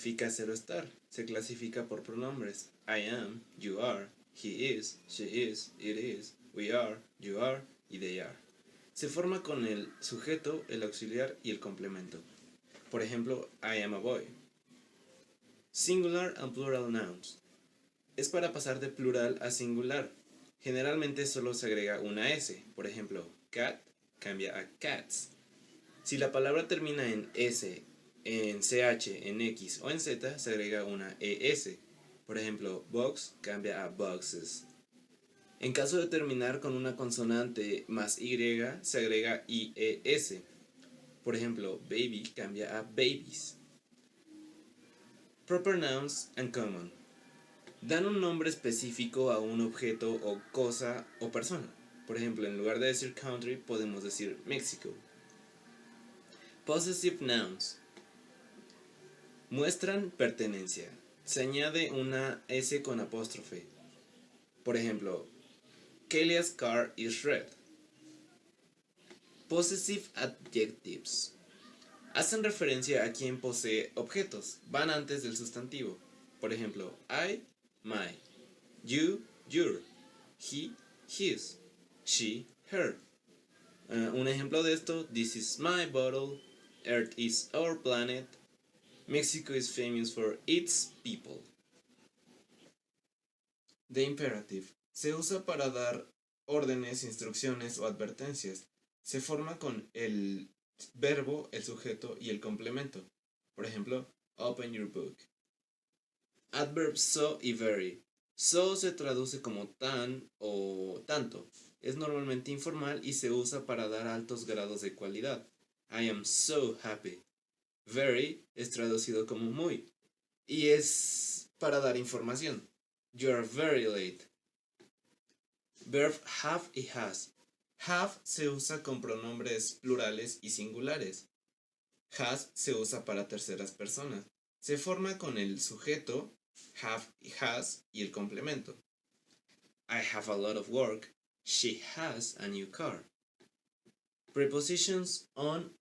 significa ser o estar. Se clasifica por pronombres. I am, you are, he is, she is, it is, we are, you are y they are. Se forma con el sujeto, el auxiliar y el complemento. Por ejemplo, I am a boy. Singular and plural nouns. Es para pasar de plural a singular. Generalmente solo se agrega una S. Por ejemplo, cat cambia a cats. Si la palabra termina en S, en CH, en X o en Z, se agrega una ES. Por ejemplo, box cambia a boxes. En caso de terminar con una consonante más Y, se agrega IES. Por ejemplo, baby cambia a babies. Proper nouns and common. Dan un nombre específico a un objeto o cosa o persona. Por ejemplo, en lugar de decir country, podemos decir Mexico. Possessive nouns. Muestran pertenencia. Se añade una S con apóstrofe. Por ejemplo, Kelia's car is red. Possessive adjectives. Hacen referencia a quien posee objetos. Van antes del sustantivo. Por ejemplo, I, my. You, your. He, his. She, her. Un ejemplo de esto: This is my bottle. Earth is our planet. Mexico is famous for its people. The imperative. Se usa para dar órdenes, instrucciones o advertencias. Se forma con el verbo, el sujeto y el complemento. Por ejemplo, open your book. Adverbs so y very. So se traduce como tan o tanto. Es normalmente informal y se usa para dar altos grados de cualidad. I am so happy. Very es traducido como muy y es para dar información. You are very late. Verb have y has. Have se usa con pronombres plurales y singulares. Has se usa para terceras personas. Se forma con el sujeto, have y has, y el complemento. I have a lot of work. She has a new car. Prepositions on,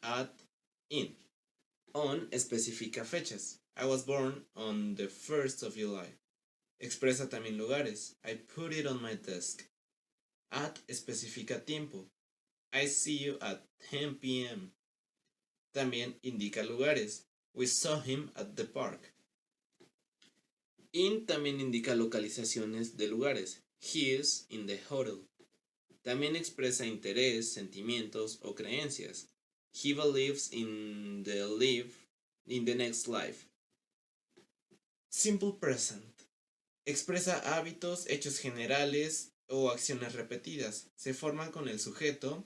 at, in. On especifica fechas. I was born on the 1st of July. Expresa también lugares. I put it on my desk. At especifica tiempo. I see you at 10 p.m. También indica lugares. We saw him at the park. In también indica localizaciones de lugares. He is in the hotel. También expresa interés, sentimientos o creencias. He believes in the next life. Simple present. Expresa hábitos, hechos generales o acciones repetidas. Se forma con el sujeto,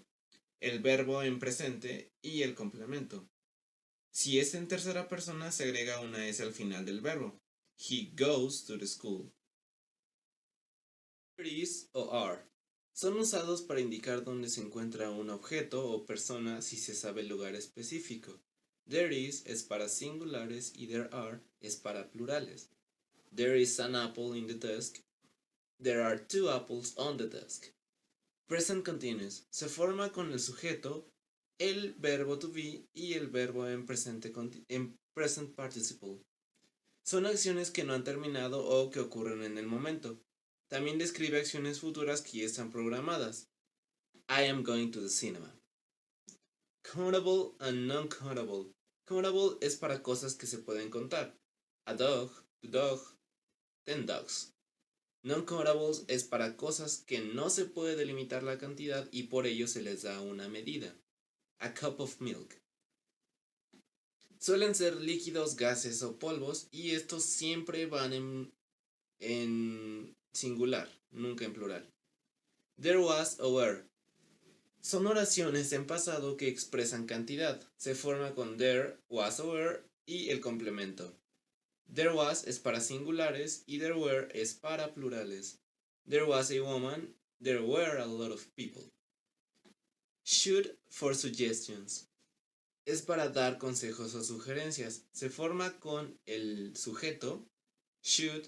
el verbo en presente y el complemento. Si es en tercera persona, se agrega una S al final del verbo. He goes to the school. Is o are. Son usados para indicar dónde se encuentra un objeto o persona si se sabe el lugar específico. There is es para singulares y there are es para plurales. There is an apple in the desk. There are 2 apples on the desk. Present continuous. Se forma con el sujeto, el verbo to be y el verbo en present participle. Son acciones que no han terminado o que ocurren en el momento. También describe acciones futuras que ya están programadas. I am going to the cinema. Countable and non-countable. Countable es para cosas que se pueden contar. A dog, 2 dogs, 10 dogs. Non-countables es para cosas que no se puede delimitar la cantidad y por ello se les da una medida. A cup of milk. Suelen ser líquidos, gases o polvos y estos siempre van en singular, nunca en plural. There was or were. Son oraciones en pasado que expresan cantidad. Se forma con there, was or were y el complemento. There was es para singulares y there were es para plurales. There was a woman, there were a lot of people. Should for suggestions. Es para dar consejos o sugerencias. Se forma con el sujeto, should,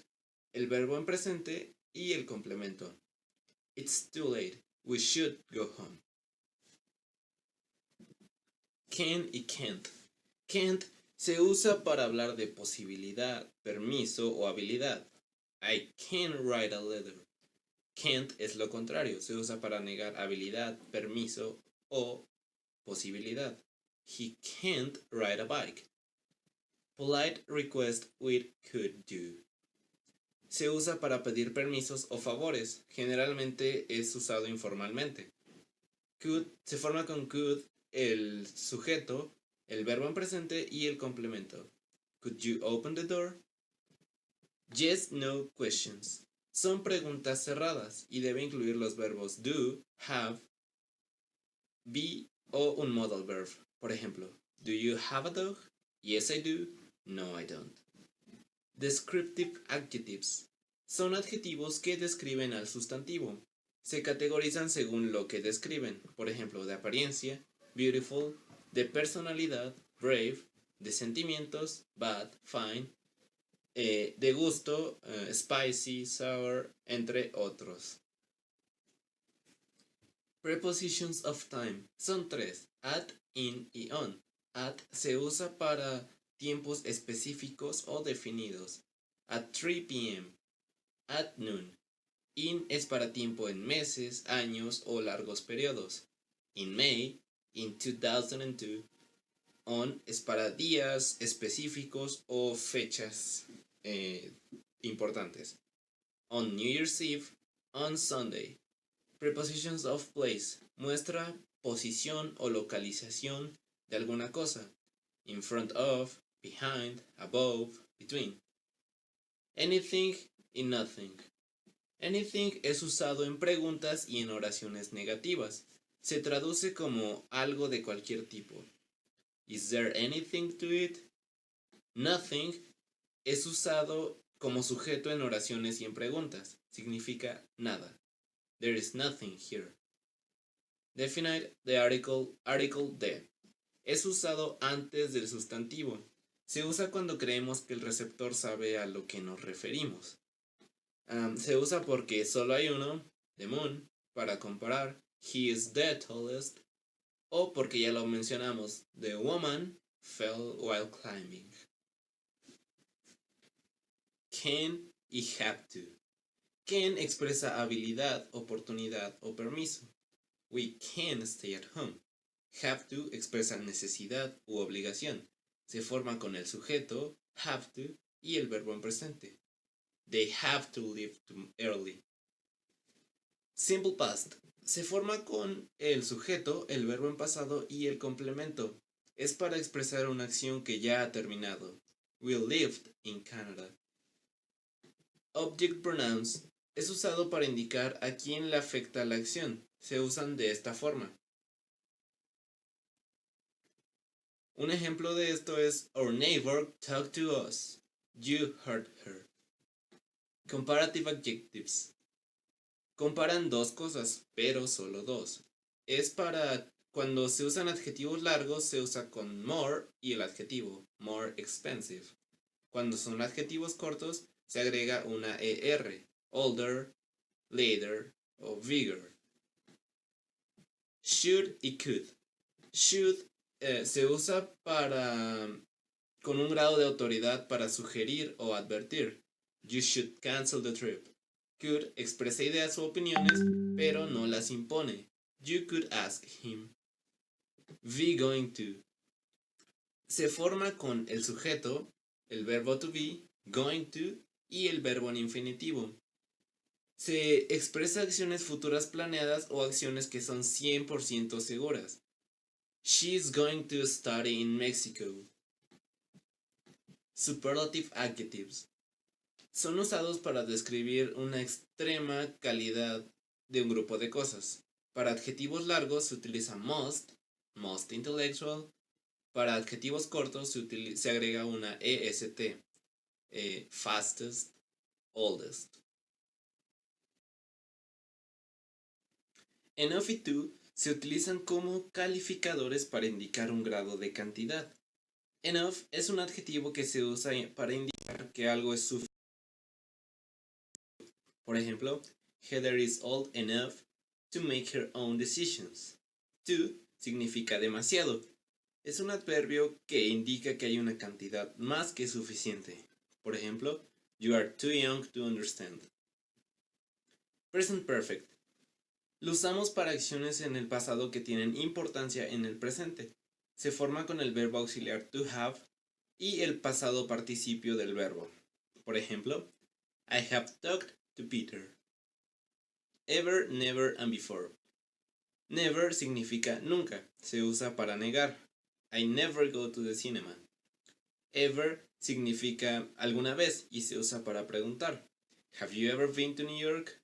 el verbo en presente y el complemento. It's too late. We should go home. Can y can't. Can't Se usa para hablar de posibilidad, permiso o habilidad. I can write a letter. Can't es lo contrario, se usa para negar habilidad, permiso o posibilidad. He can't ride a bike. Polite request with could do. Se usa para pedir permisos o favores, generalmente es usado informalmente. Could se forma con could el sujeto, el verbo en presente y el complemento. Could you open the door? Yes, no questions. Son preguntas cerradas y debe incluir los verbos do, have, be o un modal verb. Por ejemplo, do you have a dog? Yes, I do. No, I don't. Descriptive adjectives. Son adjetivos que describen al sustantivo. Se categorizan según lo que describen. Por ejemplo, de apariencia, beautiful, de personalidad, brave, de sentimientos, bad, fine, de gusto, spicy, sour, entre otros. Prepositions of time. Son tres: at, in y on. At se usa para tiempos específicos o definidos. At 3 p.m. At noon. In es para tiempo en meses, años o largos periodos. In May, in 2002. On es para días específicos o fechas importantes. On New Year's Eve, on Sunday. Prepositions of place muestra posición o localización de alguna cosa. In front of, behind, above, between. Anything y nothing. Anything es usado en preguntas y en oraciones negativas. Se traduce como algo de cualquier tipo. Is there anything to it? Nothing es usado como sujeto en oraciones y en preguntas. Significa nada. There is nothing here. Definite the article the. Es usado antes del sustantivo. Se usa cuando creemos que el receptor sabe a lo que nos referimos. Se usa porque solo hay uno, the moon, para comparar. He is the tallest. O porque ya lo mencionamos, the woman fell while climbing. Can y have to. Can expresa habilidad, oportunidad o permiso. We can stay at home. Have to expresa necesidad u obligación. Se forma con el sujeto, have to, y el verbo en presente. They have to leave early. Simple past. Se forma con el sujeto, el verbo en pasado y el complemento. Es para expresar una acción que ya ha terminado. We lived in Canada. Object pronouns. Es usado para indicar a quién le afecta la acción. Se usan de esta forma. Un ejemplo de esto es Our neighbor talked to us. You heard her. Comparative adjectives. Comparan dos cosas, pero solo dos. Es para cuando se usan adjetivos largos, se usa con more y el adjetivo, more expensive. Cuando son adjetivos cortos, se agrega una ER, older, later o bigger. Should y could. Should se usa con un grado de autoridad para sugerir o advertir. You should cancel the trip. Could expresa ideas o opiniones, pero no las impone. You could ask him. Be going to. Se forma con el sujeto, el verbo to be, going to y el verbo en infinitivo. Se expresa acciones futuras planeadas o acciones que son 100% seguras. She's going to study in Mexico. Superlative adjectives. Son usados para describir una extrema calidad de un grupo de cosas. Para adjetivos largos se utiliza most, most intellectual. Para adjetivos cortos se agrega una EST, fastest, oldest. Enough y to se utilizan como calificadores para indicar un grado de cantidad. Enough es un adjetivo que se usa para indicar que algo es suficiente. Por ejemplo, Heather is old enough to make her own decisions. To significa demasiado. Es un adverbio que indica que hay una cantidad más que suficiente. Por ejemplo, you are too young to understand. Present Perfect. Lo usamos para acciones en el pasado que tienen importancia en el presente. Se forma con el verbo auxiliar to have y el pasado participio del verbo. Por ejemplo, I have talked to Peter. Ever, never and before. Never significa nunca, se usa para negar. I never go to the cinema. Ever significa alguna vez y se usa para preguntar. Have you ever been to New York?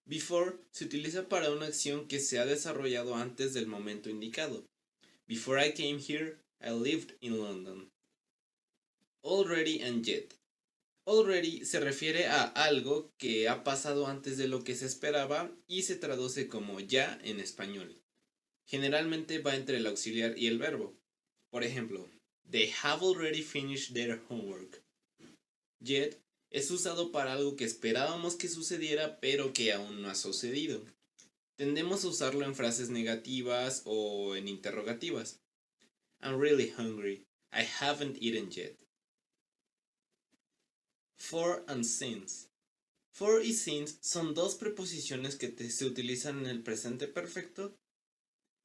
Before se utiliza para una acción que se ha desarrollado antes del momento indicado. Before I came here, I lived in London. Already and yet. Already se refiere a algo que ha pasado antes de lo que se esperaba y se traduce como ya en español. Generalmente va entre el auxiliar y el verbo. Por ejemplo, they have already finished their homework. Yet es usado para algo que esperábamos que sucediera pero que aún no ha sucedido. Tendemos a usarlo en frases negativas o en interrogativas. I'm really hungry. I haven't eaten yet. For and since. For y since son dos preposiciones que se utilizan en el presente perfecto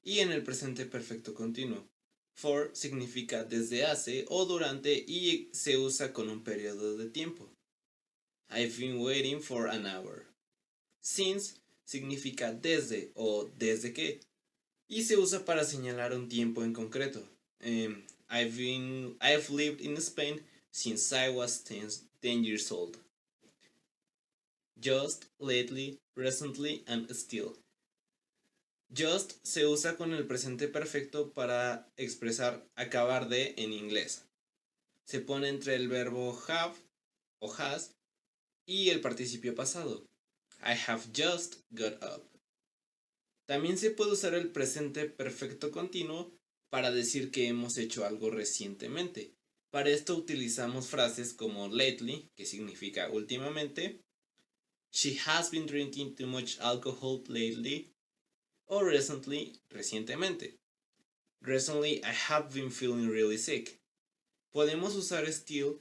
y en el presente perfecto continuo. For significa desde hace o durante y se usa con un periodo de tiempo. I've been waiting for an hour. Since significa desde o desde que y se usa para señalar un tiempo en concreto. I've lived in Spain since I was 10 years old. Just, lately, recently and still. Just se usa con el presente perfecto para expresar acabar de en inglés. Se pone entre el verbo have o has y el participio pasado. I have just got up. También se puede usar el presente perfecto continuo para decir que hemos hecho algo recientemente. Para esto utilizamos frases como lately, que significa últimamente, she has been drinking too much alcohol lately, o recently, recientemente. Recently, I have been feeling really sick. Podemos usar still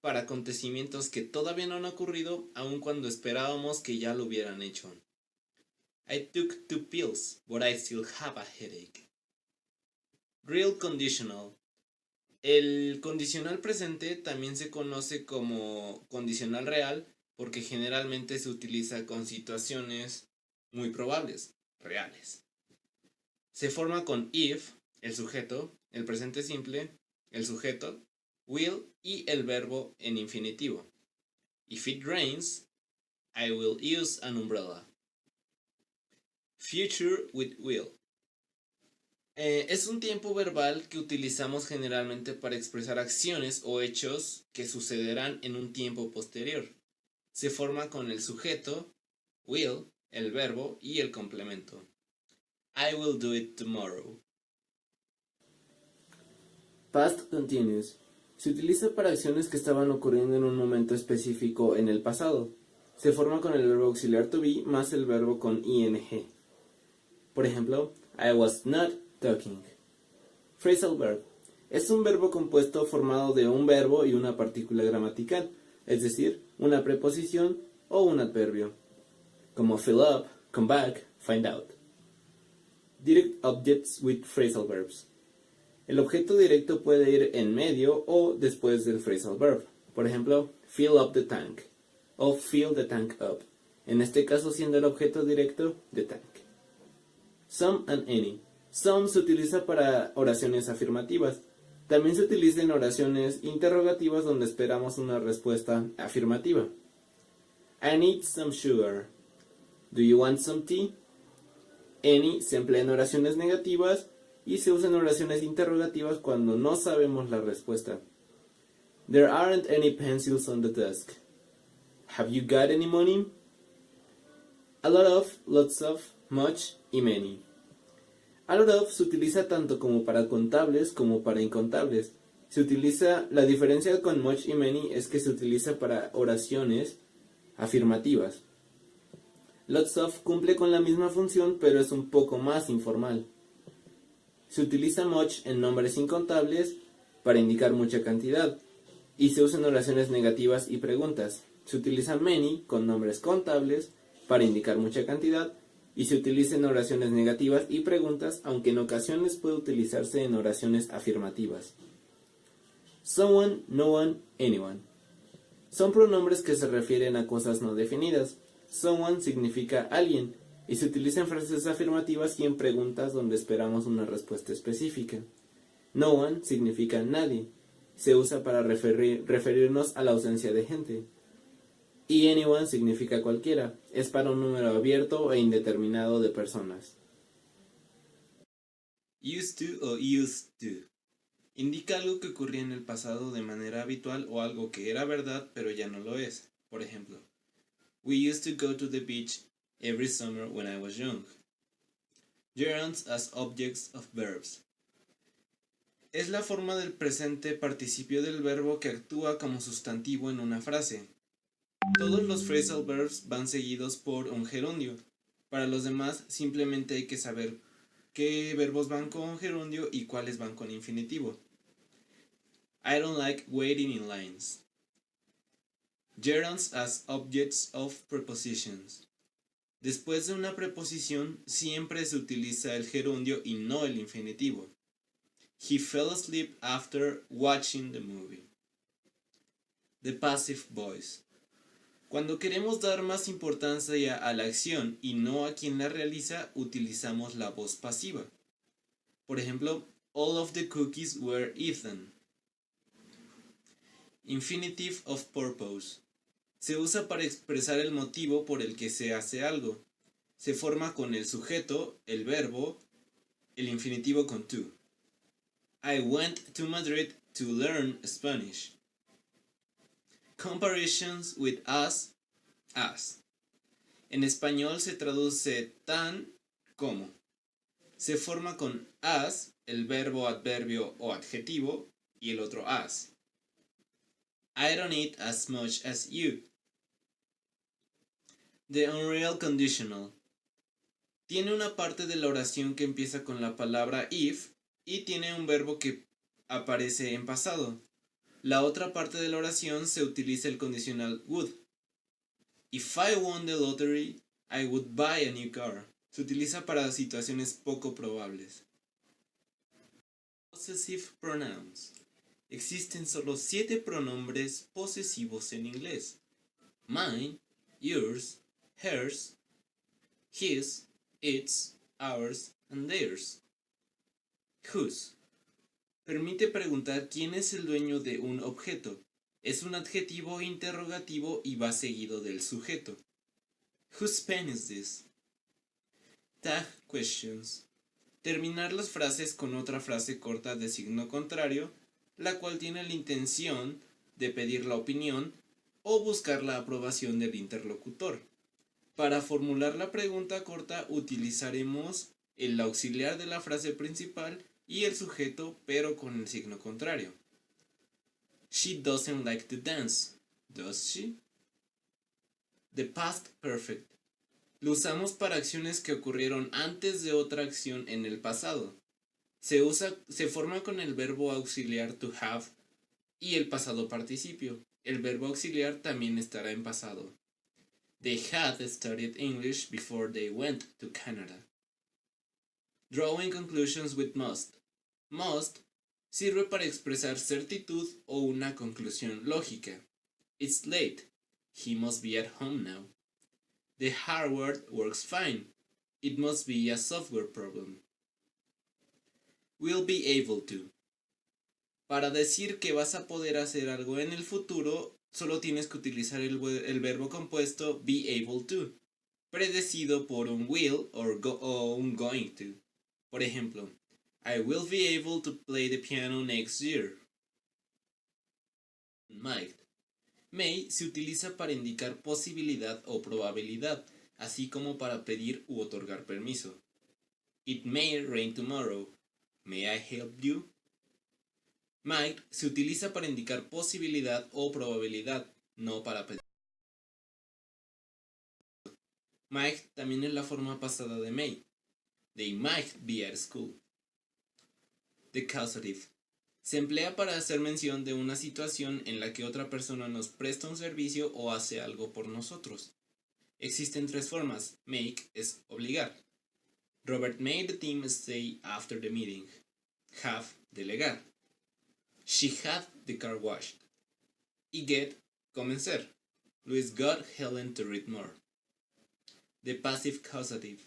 para acontecimientos que todavía no han ocurrido, aun cuando esperábamos que ya lo hubieran hecho. I took 2 pills, but I still have a headache. Real conditional. El condicional presente también se conoce como condicional real porque generalmente se utiliza con situaciones muy probables, reales. Se forma con if, el sujeto, el presente simple, el sujeto, will y el verbo en infinitivo. If it rains, I will use an umbrella. Future with will. Es un tiempo verbal que utilizamos generalmente para expresar acciones o hechos que sucederán en un tiempo posterior. Se forma con el sujeto, will, el verbo y el complemento. I will do it tomorrow. Past continuous. Se utiliza para acciones que estaban ocurriendo en un momento específico en el pasado. Se forma con el verbo auxiliar to be más el verbo con ing. Por ejemplo, I was not talking. Phrasal verb. Es un verbo compuesto formado de un verbo y una partícula gramatical, es decir, una preposición o un adverbio, como fill up, come back, find out. Direct objects with phrasal verbs. El objeto directo puede ir en medio o después del phrasal verb. Por ejemplo, fill up the tank o fill the tank up. En este caso siendo el objeto directo the tank. Some and any. Some se utiliza para oraciones afirmativas. También se utiliza en oraciones interrogativas donde esperamos una respuesta afirmativa. I need some sugar. Do you want some tea? Any se emplea en oraciones negativas y se usa en oraciones interrogativas cuando no sabemos la respuesta. There aren't any pencils on the desk. Have you got any money? A lot of, lots of, much y many. A lot of se utiliza tanto como para contables como para incontables. La diferencia con much y many es que se utiliza para oraciones afirmativas. Lots of cumple con la misma función pero es un poco más informal. Se utiliza much en nombres incontables para indicar mucha cantidad y se usa en oraciones negativas y preguntas. Se utiliza many con nombres contables para indicar mucha cantidad y se utiliza en oraciones negativas y preguntas, aunque en ocasiones puede utilizarse en oraciones afirmativas. Someone, no one, anyone. Son pronombres que se refieren a cosas no definidas. Someone significa alguien y se utiliza en frases afirmativas y en preguntas donde esperamos una respuesta específica. No one significa nadie. Se usa para referirnos a la ausencia de gente. Y anyone significa cualquiera. Es para un número abierto e indeterminado de personas. Used to o used to. Indica algo que ocurría en el pasado de manera habitual o algo que era verdad pero ya no lo es. Por ejemplo, we used to go to the beach every summer when I was young. Gerunds as objects of verbs. Es la forma del presente participio del verbo que actúa como sustantivo en una frase. Todos los phrasal verbs van seguidos por un gerundio. Para los demás simplemente hay que saber qué verbos van con gerundio y cuáles van con infinitivo. I don't like waiting in lines. Gerunds as objects of prepositions. Después de una preposición siempre se utiliza el gerundio y no el infinitivo. He fell asleep after watching the movie. The passive voice. Cuando queremos dar más importancia a la acción y no a quien la realiza, utilizamos la voz pasiva. Por ejemplo, all of the cookies were eaten. Infinitive of purpose. Se usa para expresar el motivo por el que se hace algo. Se forma con el sujeto, el verbo, el infinitivo con to. I went to Madrid to learn Spanish. Comparisons with us, as. En español se traduce tan como. Se forma con as, el verbo, adverbio o adjetivo, y el otro as. I don't eat as much as you. The unreal conditional. Tiene una parte de la oración que empieza con la palabra if y tiene un verbo que aparece en pasado. La otra parte de la oración se utiliza el condicional would. If I won the lottery, I would buy a new car. Se utiliza para situaciones poco probables. Possessive pronouns. Existen solo 7 pronombres posesivos en inglés. Mine, yours, hers, his, its, ours, and theirs. Whose. Permite preguntar quién es el dueño de un objeto. Es un adjetivo interrogativo y va seguido del sujeto. Whose pen is this? Tag questions. Terminar las frases con otra frase corta de signo contrario, la cual tiene la intención de pedir la opinión o buscar la aprobación del interlocutor. Para formular la pregunta corta utilizaremos el auxiliar de la frase principal y el sujeto, pero con el signo contrario. She doesn't like to dance, does she? The past perfect. Lo usamos para acciones que ocurrieron antes de otra acción en el pasado. Se forma con el verbo auxiliar to have y el pasado participio. El verbo auxiliar también estará en pasado. They had studied English before they went to Canada. Drawing conclusions with must. Must sirve para expresar certitud o una conclusión lógica. It's late. He must be at home now. The hardware works fine. It must be a software problem. Will be able to. Para decir que vas a poder hacer algo en el futuro, solo tienes que utilizar el verbo compuesto be able to, predecido por un will o un going to. Por ejemplo, I will be able to play the piano next year. Might. May se utiliza para indicar posibilidad o probabilidad, así como para pedir u otorgar permiso. It may rain tomorrow. May I help you? Might se utiliza para indicar posibilidad o probabilidad, no para pedir. Might también es la forma pasada de may. They might be at school. The causative. Se emplea para hacer mención de una situación en la que otra persona nos presta un servicio o hace algo por nosotros. Existen tres formas. Make es obligar. Robert made the team stay after the meeting. Have, delegar. She had the car washed. Y get, convencer. Louis got Helen to read more. The passive causative.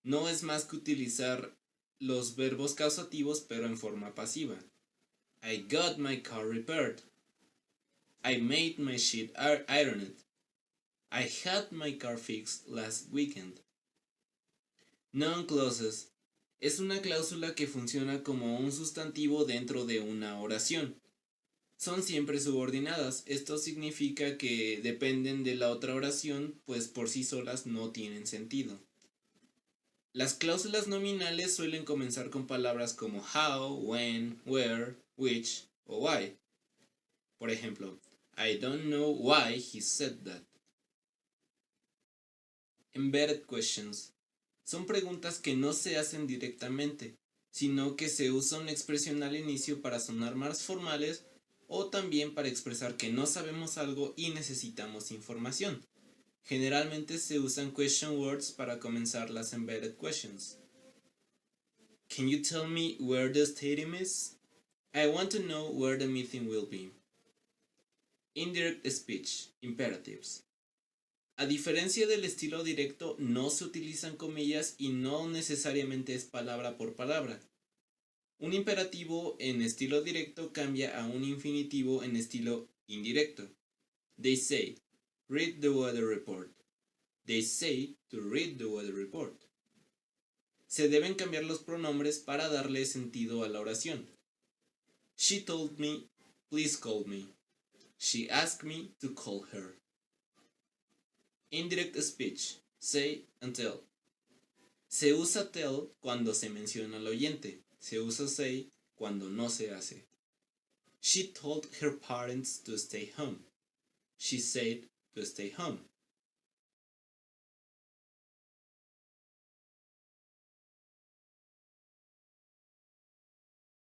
No es más que utilizar los verbos causativos pero en forma pasiva. I got my car repaired. I made my sheet ironed. I had my car fixed last weekend. Noun clauses. Es una cláusula que funciona como un sustantivo dentro de una oración. Son siempre subordinadas. Esto significa que dependen de la otra oración, pues por sí solas no tienen sentido. Las cláusulas nominales suelen comenzar con palabras como how, when, where, which o why. Por ejemplo, I don't know why he said that. Embedded questions. Son preguntas que no se hacen directamente, sino que se usa una expresión al inicio para sonar más formales o también para expresar que no sabemos algo y necesitamos información. Generalmente se usan question words para comenzar las embedded questions. Can you tell me where the stadium is? I want to know where the meeting will be. Indirect speech, imperatives. A diferencia del estilo directo, no se utilizan comillas y no necesariamente es palabra por palabra. Un imperativo en estilo directo cambia a un infinitivo en estilo indirecto. They say, read the weather report. They say to read the weather report. Se deben cambiar los pronombres para darle sentido a la oración. She told me, please call me. She asked me to call her. Indirect speech, say and tell. Se usa tell cuando se menciona al oyente. Se usa say cuando no se hace. She told her parents to stay home. She said to stay home.